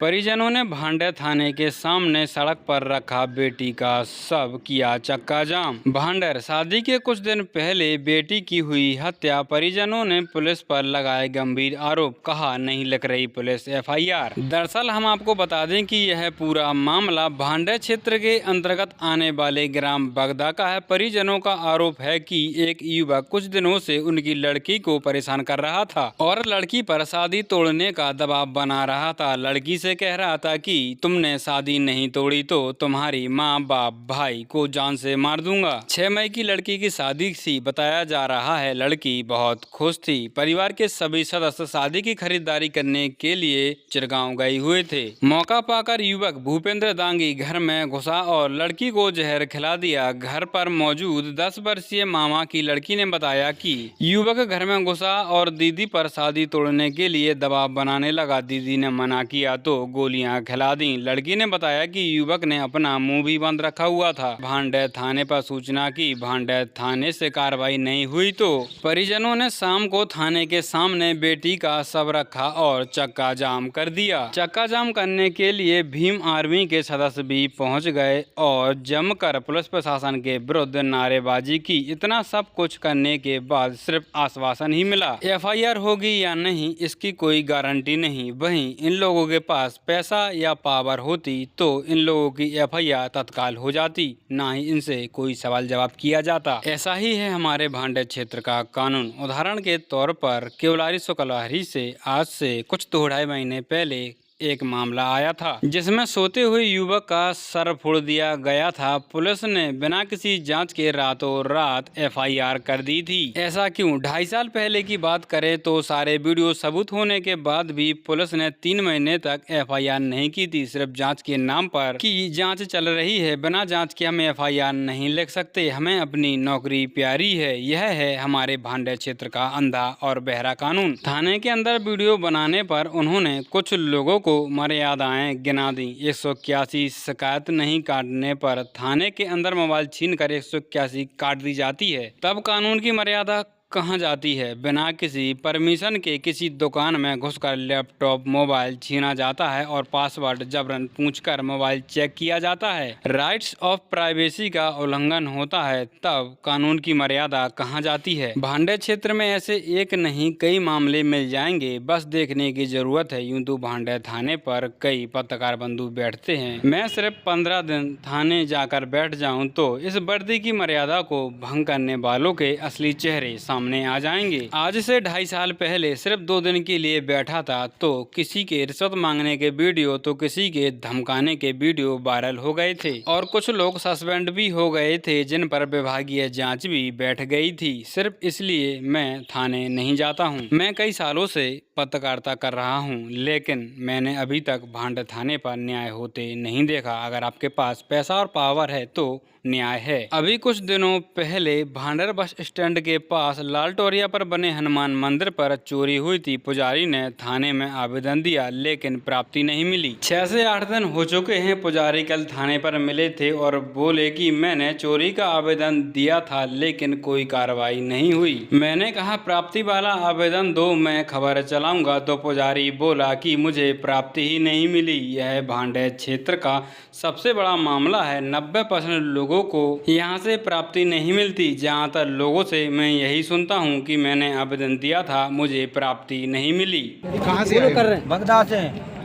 परिजनों ने भांडे थाने के सामने सड़क पर रखा बेटी का शव, किया चक्का जाम। भांडर शादी के कुछ दिन पहले बेटी की हुई हत्या, परिजनों ने पुलिस पर लगाए गंभीर आरोप, कहा नहीं लिख रही पुलिस एफआईआर। दरअसल हम आपको बता दें कि यह पूरा मामला भांडर क्षेत्र के अंतर्गत आने वाले ग्राम बगदा का है। परिजनों का आरोप है कि एक युवक कुछ दिनों से उनकी लड़की को परेशान कर रहा था और लड़की पर शादी तोड़ने का दबाव बना रहा था। लड़की से कह रहा था कि तुमने शादी नहीं तोड़ी तो तुम्हारी माँ बाप भाई को जान से मार दूंगा। 6 मई की लड़की की शादी सी बताया जा रहा है। लड़की बहुत खुश थी। परिवार के सभी सदस्य शादी की खरीदारी करने के लिए चिरगांव गए हुए थे। मौका पाकर युवक भूपेंद्र दांगी घर में घुसा और लड़की को जहर खिला दिया। घर पर मौजूद 10 वर्षीय मामा की लड़की ने बताया कि युवक घर में घुसा और दीदी पर शादी तोड़ने के लिए दबाव बनाने लगा। दीदी ने मना किया तो गोलियां खिला दी। लड़की ने बताया कि युवक ने अपना मुंह भी बंद रखा हुआ था। भांडे थाने पर सूचना की। भांडे थाने से कार्रवाई नहीं हुई तो परिजनों ने शाम को थाने के सामने बेटी का शव रखा और चक्का जाम कर दिया। चक्का जाम करने के लिए भीम आर्मी के सदस्य भी पहुंच गए और जमकर पुलिस प्रशासन के विरुद्ध नारेबाजी की। इतना सब कुछ करने के बाद सिर्फ आश्वासन ही मिला। एफआईआर होगी या नहीं इसकी कोई गारंटी नहीं। वहीं इन लोगों के पास पैसा या पावर होती तो इन लोगों की एफआईआर तत्काल हो जाती, ना ही इनसे कोई सवाल जवाब किया जाता। ऐसा ही है हमारे भांडे क्षेत्र का कानून। उदाहरण के तौर पर केवलारी शुक्लहरी से आज से कुछ 2-2.5 महीने पहले एक मामला आया था जिसमें सोते हुए युवक का सर फोड़ दिया गया था। पुलिस ने बिना किसी जांच के रातों रात एफआईआर कर दी थी। ऐसा क्यों? 2.5 साल पहले की बात करें तो सारे वीडियो सबूत होने के बाद भी पुलिस ने 3 महीने तक एफआईआर नहीं की थी। सिर्फ जांच के नाम पर कि जांच चल रही है, बिना जांच के हम एफआईआर नहीं लिख सकते। हमें अपनी नौकरी प्यारी है। यह है हमारे भांडे क्षेत्र का अंधा और बहरा कानून। थाने के अंदर वीडियो बनाने पर उन्होंने कुछ लोगों को मर्यादाएं गिना दी। 181 शिकायत नहीं काटने पर थाने के अंदर मोबाइल छीनकर 181 काट दी जाती है। तब कानून की मर्यादा कहाँ जाती है? बिना किसी परमिशन के किसी दुकान में घुसकर लैपटॉप मोबाइल छीना जाता है और पासवर्ड जबरन पूछकर मोबाइल चेक किया जाता है। राइट्स ऑफ प्राइवेसी का उल्लंघन होता है। तब कानून की मर्यादा कहाँ जाती है? भांडे क्षेत्र में ऐसे एक नहीं कई मामले मिल जाएंगे, बस देखने की जरूरत है। यूं तो भांडे थाने पर कई पत्रकार बंधु बैठते हैं। मैं सिर्फ 15 दिन थाने जाकर बैठ जाऊं तो इस वर्दी की मर्यादा को भंग करने वालों के असली चेहरे सामने आ जाएंगे। आज से 2.5 साल पहले सिर्फ 2 दिन के लिए बैठा था तो किसी के रिश्वत मांगने के वीडियो तो किसी के धमकाने के वीडियो वायरल हो गए थे और कुछ लोग सस्पेंड भी हो गए थे, जिन पर विभागीय जांच भी बैठ गई थी। सिर्फ इसलिए मैं थाने नहीं जाता हूं। मैं कई सालों से पत्रकारिता कर रहा हूं, लेकिन मैंने अभी तक भांडे थाने पर न्याय होते नहीं देखा। अगर आपके पास पैसा और पावर है तो न्याय है। अभी कुछ दिनों पहले भांडर बस स्टैंड के पास लालटोरिया पर बने हनुमान मंदिर पर चोरी हुई थी। पुजारी ने थाने में आवेदन दिया लेकिन प्राप्ति नहीं मिली। 6 से 8 दिन हो चुके हैं। पुजारी कल थाने पर मिले थे और बोले कि मैंने चोरी का आवेदन दिया था लेकिन कोई कार्रवाई नहीं हुई। मैंने कहा प्राप्ति वाला आवेदन दो, मैं खबर चलाऊंगा। तो पुजारी बोला कि मुझे प्राप्ति ही नहीं मिली। यह भांडे क्षेत्र का सबसे बड़ा मामला है। 90% लोगों को यहाँ से प्राप्ति नहीं मिलती। जहाँ तक लोगों से मैं यही सुनता हूँ कि मैंने आवेदन दिया था, मुझे प्राप्ति नहीं मिली। कहाँ से कर रहे हैं? बगदा से।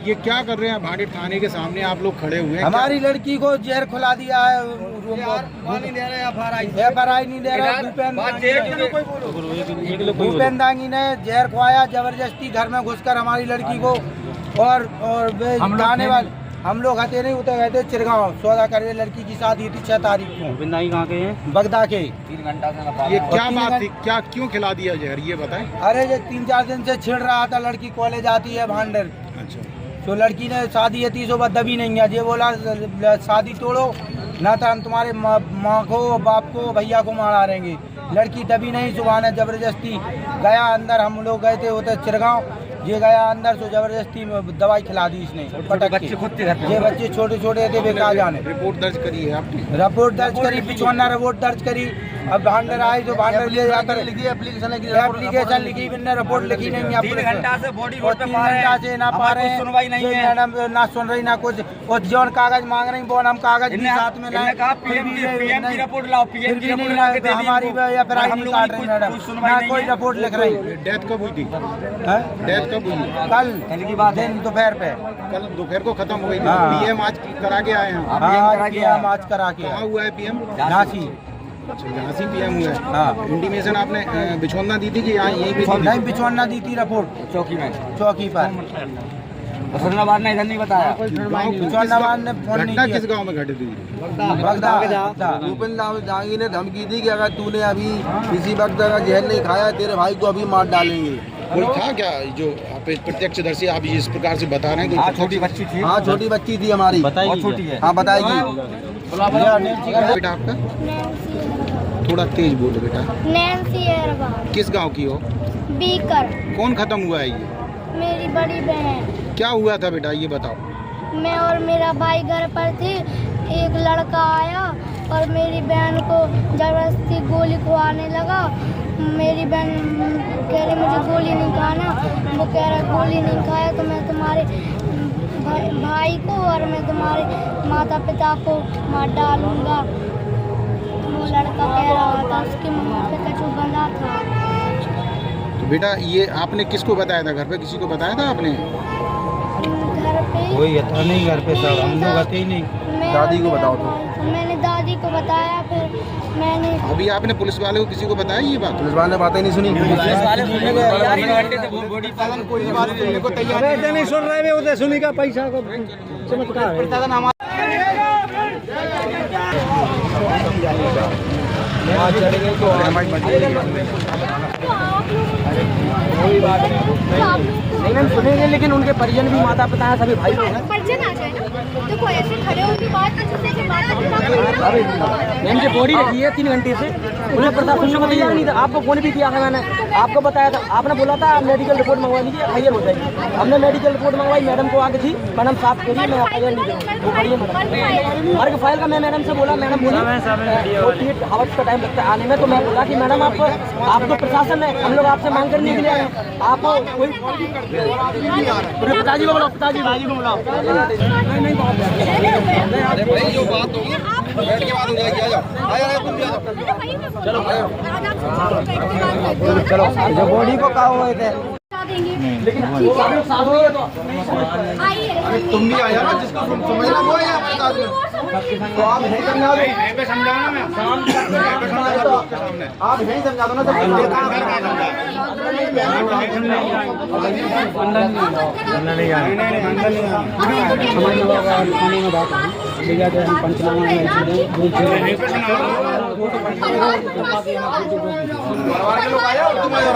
ये क्या कर रहे हैं? भांडे थाने के सामने आप लोग खड़े हुए हैं। हमारी लड़की को जहर खुला दिया है। एफआईआर नहीं दे रहा। भूपेंद्र दांगी ने जहर खुआया जबरदस्ती घर में घुसकर हमारी लड़की को और थाने वाले हम लोग हते नहीं उतर गए थे चिरगांव। 14 करवे लड़की की शादी थी 6 तारीख को। भूपेंद्र दांगी कहाँ के हैं? बगदा के। 3 घंटा से ये क्या बात थी? क्या क्यों खिला दिया जहर, ये बताएं। अरे ये 3-4 दिन से छिड़ रहा था। लड़की कॉलेज आती है भांडर। अच्छा। तो लड़की ने शादी है 30 दबी नहीं है। ये बोला शादी तोड़ो ना तो हम तुम्हारे माँ को बाप को भैया को मारा देंगे। लड़की दबी नहीं। सुबह ने जबरदस्ती गया अंदर। हम लोग गए थे उधर चिरगांव। ये गया अंदर से जबरदस्ती में दवाई खिला दी इसने पटक के। ये बच्चे छोटे छोटे थे बेकार जाने। रिपोर्ट दर्ज करी है आपने? रिपोर्ट दर्ज करी, 55 रिपोर्ट दर्ज करी। अब भांडर आए तो भांडर ले जाकर एप्लीकेशन लिखी, बिना रिपोर्ट लिखी नहीं है। 3 घंटा से बॉडी रोड पे 3 घंटा से ना पा रहे हैं, सुनवाई नहीं है मैडम ना सुन रही ना कुछ। और जौन कागज मांग रही वो हम कागज भी साथ में इन्होंने कहा पीएम की रिपोर्ट लाओ, पीएम की रिपोर्ट ला के दे दी। हमारी एफआईआर नहीं काट रही मैडम, ना कोई रिपोर्ट लिख रही। डेथ कब हुई थी? हैं? डेथ कब हुई? कल की बात है, दोपहर पे। कल दोपहर को खत्म हो गई थी। हाँ। पीएम आज करा के आए हैं। हाँ पीएम आज करा के कहाँ हुआ है पीएम? झांसी। अच्छा, झांसी पीएम हुआ है। हाँ इंटीमेशन आपने बिछौना दी थी कि यहाँ यहीं पे? नहीं बिछौना दी थी रिपोर्ट चौकी में, चौकी पर। हुसनाबाद ने इधर नहीं बताया। बिछौनाबाद ने फोन नहीं घटना किया। किस गांव में घटी थी? बगदा। भूपेंद्र राव जहांगीर ने धमकी दी कि अगर तूने अभी किसी वक्त अगर जहर नहीं खाया तेरे भाई को अभी मार डालेंगे। कोई था क्या जो आप प्रत्यक्षदर्शी आप इस प्रकार से बता रहे हैं? हाँ, छोटी बच्ची थी। हाँ छोटी बच्ची थी हमारी, बहुत छोटी है। हाँ बताएगी। बेटा आपका थोड़ा तेज बोलो बेटा। नैन्सी अरबाज, किस गांव की हो? बीकर। कौन खत्म हुआ है ये? मेरी बड़ी बहन। क्या हुआ था बेटा ये बताओ। मैं और मेरा भाई घर पर थे, एक लड़का आया और मेरी बहन को जबरदस्ती गोली खुआने लगा। मेरी बहन कह रही मुझे गोली नहीं खाना, वो कह रहा गोली नहीं खाया तो मैं तुम्हारे भाई को और मैं तुम्हारे माता पिता को मार डालूंगा। वो लड़का कह रहा था, उसकी मम्मा पे कछु बंधा था। तो बेटा ये आपने किसको बताया था? घर पे किसी को बताया था आपने? घर पे कोई था नहीं घर पे, सब हम लोग आते ही नहीं। दादी को बताओ तो। मैंने दादी को बताया, फिर मैंने अभी आपने पुलिस वाले को किसी को बताया ये बात? पुलिस वाले ने बातें नहीं सुनी। कोई बात सुनने को तैयार नहीं सुन रहे, उधर सुनी का पैसा को चमत्कार नहीं सुनेंगे, लेकिन उनके परिजन भी माता पिता हैं, सभी भाई लोग हैं। परिजन आ जाए ना तो कोई ऐसे खड़े होकर बात मैम की बॉडी रखी है 3 घंटे से, उन्हें प्रशासन को बताया नहीं था। आपको फोन भी किया था मैंने, आपको बताया था, आपने बोला था आप मेडिकल रिपोर्ट मंगवा लीजिए, हायर हो जाएगी। हमने मेडिकल रिपोर्ट मंगवाई, मैडम को आगे थी, मैडम साफ करिए, मैं हायर नहीं दूँगी। वर्ग फाइल का मैं मैडम से बोला, मैडम बोली 48 आवर्स का टाइम लगता है आने में। तो मैं बोला कि मैडम आप तो प्रशासन है, हम लोग आपसे मांग करने के लिए आए, आप कोई पिताजी को बुलाओ, पिताजी को बुलाओ। जो बात होगी बैठ के बात हो जाएगी। आ जाओ तुम भी आ जाओ। चलो जो बॉडी को कहा हुए थे लेकिन साथ हुई है तो तुम भी आ जाओ ना, जिसको समझना वो है आपके साथ में। तो आप नहीं समझा दो, आप नहीं समझा दो ना परिवार के लोग आए और तुम आ जाओ।